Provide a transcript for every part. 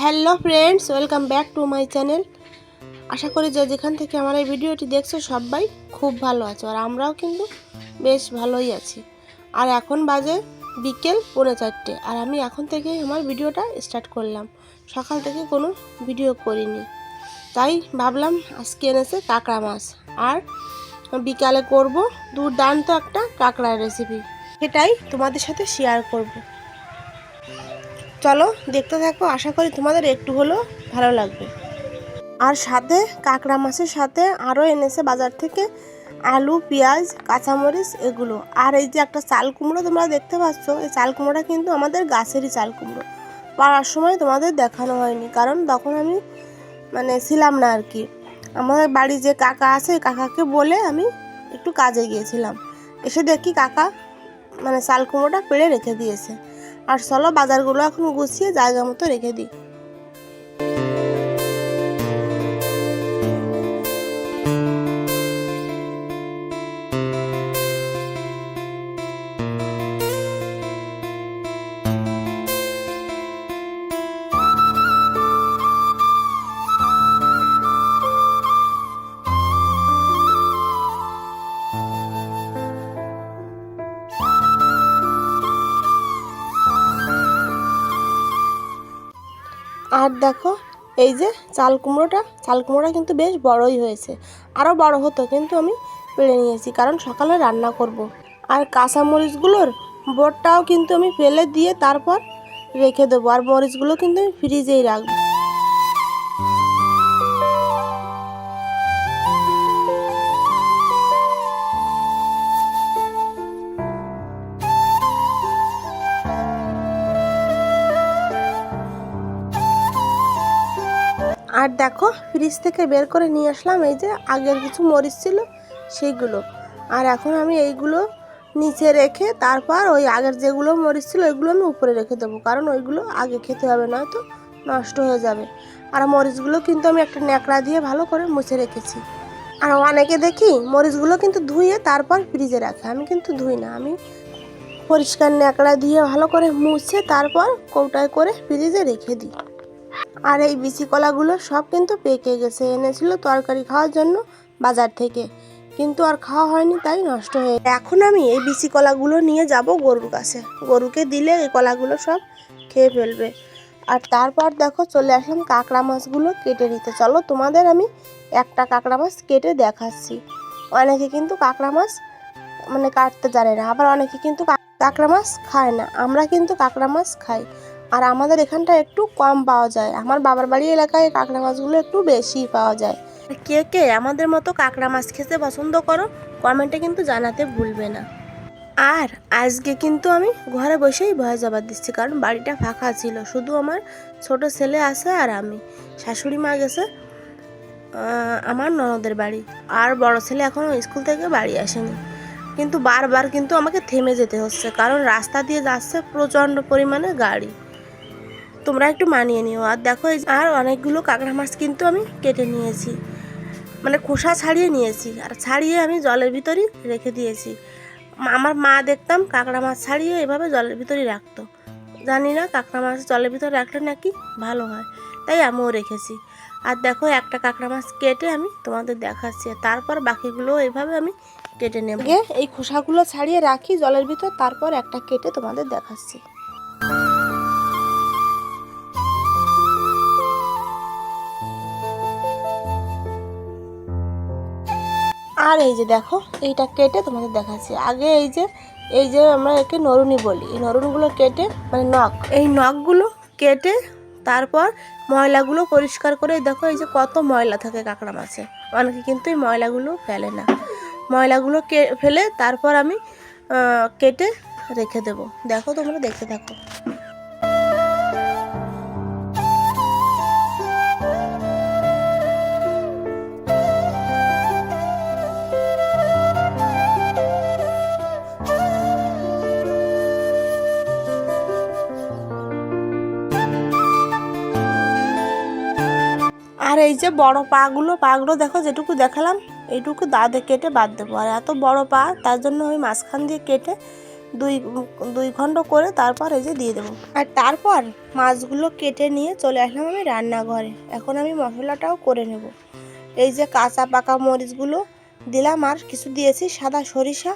Hello friends, welcome back to my channel. আশা করি যে যেখান থেকে আমার এই ভিডিওটি দেখছো সবাই খুব ভালো আছো, আর আমরাও কিন্তু বেশ ভালোই আছি। আর এখন বাজে বিকেল 4:30, আর আমি এখন থেকে আমার ভিডিওটা স্টার্ট করলাম। সকাল থেকে কোনো ভিডিও করিনি, তাই ভাবলাম আজকে এনেছে কাঁকড়া মাছ, আর বিকালে করব দুর্দান্ত একটা কাঁকড়ার রেসিপি, সেটাই তোমাদের সাথে শেয়ার করব। চলো দেখতে থাকো, আশা করি তোমাদের একটু হলেও ভালো লাগবে। আর সাথে কাঁকড়া মাছের সাথে আরও এনেছে বাজার থেকে আলু, পেঁয়াজ, কাঁচামরিচ এগুলো। আর এই যে একটা চাল কুমড়ো তোমরা দেখতে পাচ্ছ, এই চাল কুমড়োটা কিন্তু আমাদের গাছেরই চাল কুমড়ো। পাড়ার সময় তোমাদের দেখানো হয়নি, কারণ তখন আমি ছিলাম না আর কি। আমাদের বাড়ি যে কাকা আছে, কাকাকে বলে আমি একটু কাজে গিয়েছিলাম। এসে দেখি কাকা চাল কুমড়োটা পেড়ে রেখে দিয়েছে। আর চলো বাজারগুলো এখন গুছিয়ে জায়গা মতো রেখে দিই। আর দেখো এই যে চাল কুমড়োটা কিন্তু বেশ বড়ই হয়েছে। আরও বড় হতো, কিন্তু আমি পেড়ে নিয়েছি কারণ সকালে রান্না করব। আর কাঁচা মরিচগুলোর বোটটাও কিন্তু আমি ফেলে দিয়ে তারপর রেখে দেবো, আর মরিচগুলো কিন্তু আমি ফ্রিজেই রাখবো। আর দেখো ফ্রিজ থেকে বের করে নিয়ে আসলাম এই যে আগের কিছু মরিচ ছিল সেইগুলো। আর এখন আমি এইগুলো নিচে রেখে তারপর ওই আগের যেগুলো মরিচ ছিল ওইগুলো আমি উপরে রেখে দেবো, কারণ ওইগুলো আগে খেতে হবে, নয়তো নষ্ট হয়ে যাবে। আর মরিচগুলো কিন্তু আমি একটা ন্যাকড়া দিয়ে ভালো করে মুছে রেখেছি। আর অনেকে দেখি মরিচগুলো কিন্তু ধুয়ে তারপর ফ্রিজে রাখে, আমি কিন্তু ধুই না, আমি পরিষ্কার ন্যাকড়া দিয়ে ভালো করে মুছে তারপর কৌটায় করে ফ্রিজে রেখে দিই। আর এই বিচি কলাগুলো সব কিন্তু পেকে গেছে, এনেছিল তরকারি খাওয়ার জন্য বাজার থেকে, কিন্তু আর খাওয়া হয়নি, তাই নষ্ট হয়ে। এখন আমি এই বিচি কলাগুলো নিয়ে যাব গরুর কাছে, গরুকে দিলে এই কলাগুলো সব খেয়ে ফেলবে। আর তারপর দেখো চলে আসলাম কাঁকড়া মাছগুলো কেটে নিতে। চলো তোমাদের আমি একটা কাঁকড়া মাছ কেটে দেখাচ্ছি। অনেকে কিন্তু কাঁকড়া মাছ কাটতে জানে না, আবার অনেকে কিন্তু কাঁকড়া মাছ খায় না। আমরা কিন্তু কাঁকড়া মাছ খাই, আর আমাদের এখানটা একটু কম পাওয়া যায়। আমার বাবার বাড়ি এলাকায় কাঁকড়া মাছগুলো একটু বেশি পাওয়া যায়। কে কে আমাদের মতো কাঁকড়া মাছ খেতে পছন্দ করো কমেন্টে কিন্তু জানাতে ভুলবে না। আর আজকে কিন্তু আমি ঘরে বসেই ভয়েস ওভার দিচ্ছি, কারণ বাড়িটা ফাঁকা ছিল, শুধু আমার ছোট ছেলে আছে আর আমি। শাশুড়ি মা গেছে আমার ননদের বাড়ি, আর বড় ছেলে এখনও স্কুল থেকে বাড়ি আসেনি। কিন্তু বারবার কিন্তু আমাকে থেমে যেতে হচ্ছে, কারণ রাস্তা দিয়ে যাচ্ছে প্রচণ্ড পরিমাণে গাড়ি। তোমরা একটু মানিয়ে নিও। আর দেখো আর অনেকগুলো কাঁকড়া মাছ কিন্তু আমি কেটে নিয়েছি, খোসা ছাড়িয়ে নিয়েছি, আর ছাড়িয়ে আমি জলের ভিতরেই রেখে দিয়েছি। আমার মা দেখতাম কাঁকড়া মাছ ছাড়িয়ে এভাবে জলের ভিতরেই রাখতো। জানি না কাঁকড়া মাছ জলের ভিতরে রাখলে নাকি ভালো হয়, তাই আমিও রেখেছি। আর দেখো একটা কাঁকড়া মাছ কেটে আমি তোমাদের দেখাচ্ছি, তারপর বাকিগুলো এভাবে আমি কেটে নেব। এই খোসাগুলো ছাড়িয়ে রাখি জলের ভিতর, তারপর একটা কেটে তোমাদের দেখাচ্ছি। আর এই যে দেখো এইটা কেটে তোমাদের দেখাচ্ছি। আগে এই যে আমরা একে নরুনি বলি, এই নরুনগুলো কেটে নখ, এই নখগুলো কেটে তারপর ময়লাগুলো পরিষ্কার করে। দেখো এই যে কত ময়লা থাকে কাঁকড়া মাছে, অনেকে কিন্তু এই ময়লাগুলো ফেলে না। ময়লাগুলো ফেলে তারপর আমি কেটে রেখে দেবো। দেখো তোমরা দেখতে থাকো। আর এই যে বড় পাগুলো দেখো, যেটুকু দেখালাম এইটুকু দাঁতে কেটে বাদ দেবো। আর এত বড় পা, তার জন্য ওই মাঝখান দিয়ে কেটে দুই দুই খণ্ড করে তারপর এই যে দিয়ে দেবো। আর তারপর মাছগুলো কেটে নিয়ে চলে আসলাম আমি রান্নাঘরে। এখন আমি মশলাটাও করে নেব। এই যে কাঁচা পাকা মরিচগুলো দিলাম, আর কিছু দিয়েছি সাদা সরিষা,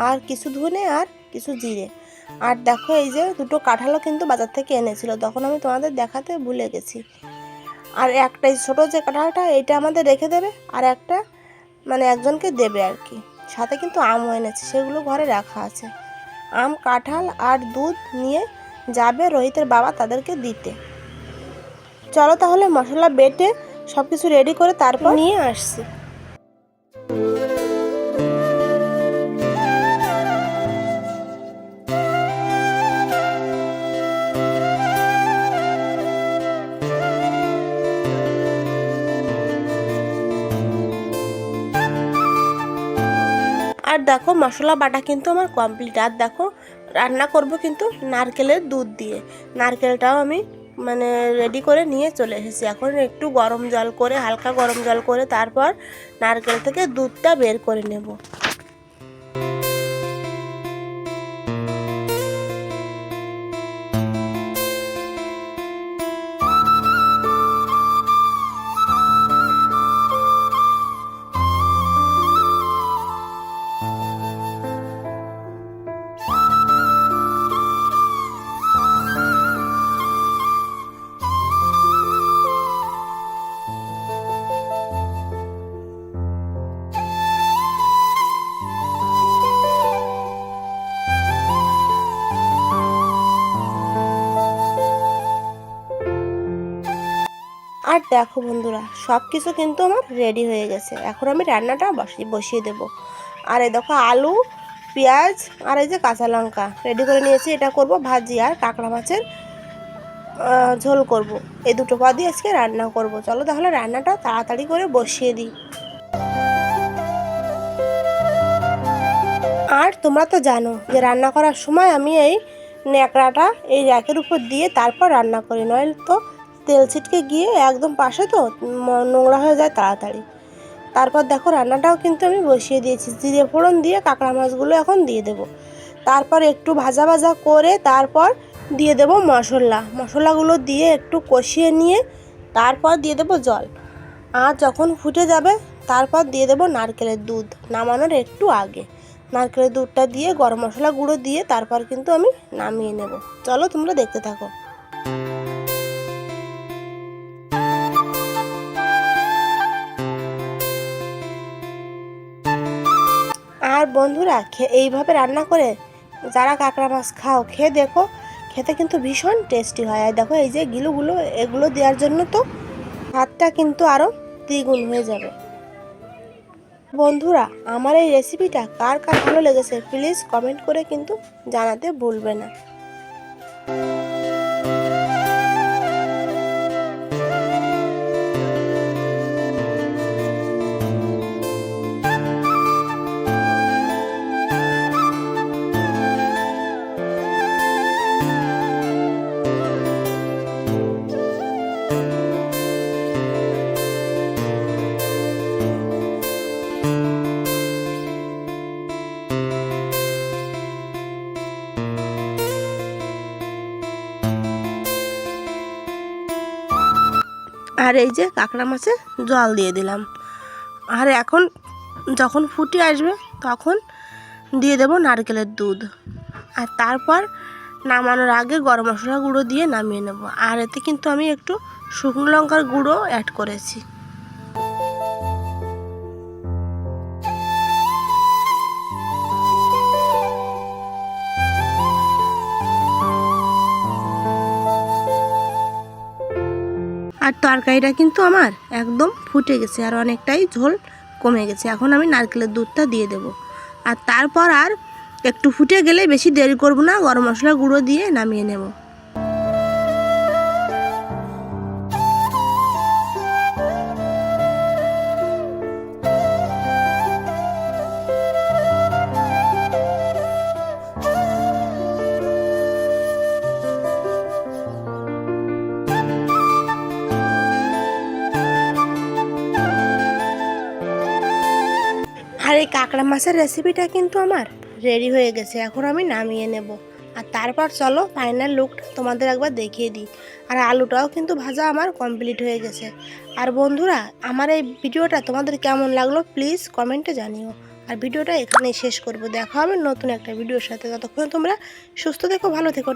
আর কিছু ধনে, আর কিছু জিরে। আর দেখো এই যে দুটো কাঁঠালও কিন্তু বাজার থেকে এনেছিল, তখন আমি তোমাদের দেখাতে ভুলে গেছি। আর একটাই ছোটো যে কাঁঠালটা এইটা আমাদের রেখে দেবে, আর একটা মানে একজনকে দেবে আর কি। সাথে কিন্তু আমও এনেছে, সেগুলো ঘরে রাখা আছে। আম, কাঁঠাল আর দুধ নিয়ে যাবে রোহিতের বাবা তাদেরকে দিতে। চলো তাহলে মশলা বেটে সব কিছু রেডি করে তারপর নিয়ে আসছি। আর দেখো মশলা বাটা কিন্তু আমার কমপ্লিট। আর দেখো রান্না করব কিন্তু নারকেলের দুধ দিয়ে। নারকেলটাও আমি মানে রেডি করে নিয়ে চলে এসেছি। এখন একটু গরম জল করে, হালকা গরম জল করে তারপর নারকেল থেকে দুধটা বের করে নেব। আর দেখো বন্ধুরা, সব কিছু কিন্তু আমার রেডি হয়ে গেছে। এখন আমি রান্নাটা বসিয়ে দেব। আর এই দেখো আলু, পেঁয়াজ আর এই যে কাঁচা লঙ্কা রেডি করে নিয়েছি। এটা করব ভাজি, আর কাঁকড়া মাছের ঝোল করব। এই দুটো পদ দিয়ে আজকে রান্না করব। চলো তাহলে রান্নাটা তাড়াতাড়ি করে বসিয়ে দিই। আর তোমরা তো জানো যে রান্না করার সময় আমি এই ন্যাকড়াটা এই র্যাকের উপর দিয়ে তারপর রান্না করি, নইলে তো তেল ছিটকে গিয়ে একদম পাশে তো নোংরা হয়ে যায় তাড়াতাড়ি। তারপর দেখো রান্নাটাও কিন্তু আমি বসিয়ে দিয়েছি। জিরে ফোড়ন দিয়ে কাঁকড়া মাছগুলো এখন দিয়ে দেব। তারপর একটু ভাজা ভাজা করে তারপর দিয়ে দেব মশলাগুলো দিয়ে একটু কষিয়ে নিয়ে তারপর দিয়ে দেব জল। আর যখন ফুটে যাবে তারপর দিয়ে দেব নারকেলের দুধ, নামানোর একটু আগে। নারকেলের দুধটা দিয়ে গরম মশলা গুঁড়ো দিয়ে তারপর কিন্তু আমি নামিয়ে নেব। চলো তোমরা দেখতে থাকো। আর বন্ধুরা এইভাবে রান্না করে যারা কাঁকড়া মাছ খাও, খেয়ে দেখো, খেতে কিন্তু ভীষণ টেস্টি হয়। আর দেখো এই যে গিলুগুলো, এগুলো দেওয়ার জন্য তো স্বাদটা কিন্তু আরও দ্বিগুণ হয়ে যাবে। বন্ধুরা আমার এই রেসিপিটা কার কার ভালো লেগেছে প্লিজ কমেন্ট করে কিন্তু জানাতে ভুলবে না। আর এই যে কাঁকড়া মাছে জল দিয়ে দিলাম। আর এখন যখন ফুটে আসবে তখন দিয়ে দেব নারকেলের দুধ। আর তারপর নামানোর আগে গরম মশলা গুঁড়ো দিয়ে নামিয়ে নেব। আর এতে কিন্তু আমি একটু শুকনো লঙ্কার গুঁড়ো অ্যাড করেছি। আর তরকারিটা কিন্তু আমার একদম ফুটে গেছে, আর অনেকটাই ঝোল কমে গেছে। এখন আমি নারকেলের দুধটা দিয়ে দেব। আর তারপর আর একটু ফুটে গেলে, বেশি দেরি করব না, গরম মশলা গুঁড়ো দিয়ে নামিয়ে নেব। আর এই কাঁকড়া মাছের রেসিপিটা কিন্তু আমার রেডি হয়ে গেছে, এখন আমি নামিয়ে নেব। আর তারপর চলো ফাইনাল লুকটা তোমাদের একবার দেখিয়ে দিই। আর আলুটাও কিন্তু ভাজা আমার কমপ্লিট হয়ে গেছে। আর বন্ধুরা, আমার এই ভিডিওটা তোমাদের কেমন লাগলো প্লিজ কমেন্টে জানিও। আর ভিডিওটা এখানেই শেষ করব, দেখা হবে নতুন একটা ভিডিওর সাথে। ততক্ষণ তোমরা সুস্থ থেকো, ভালো থেকো।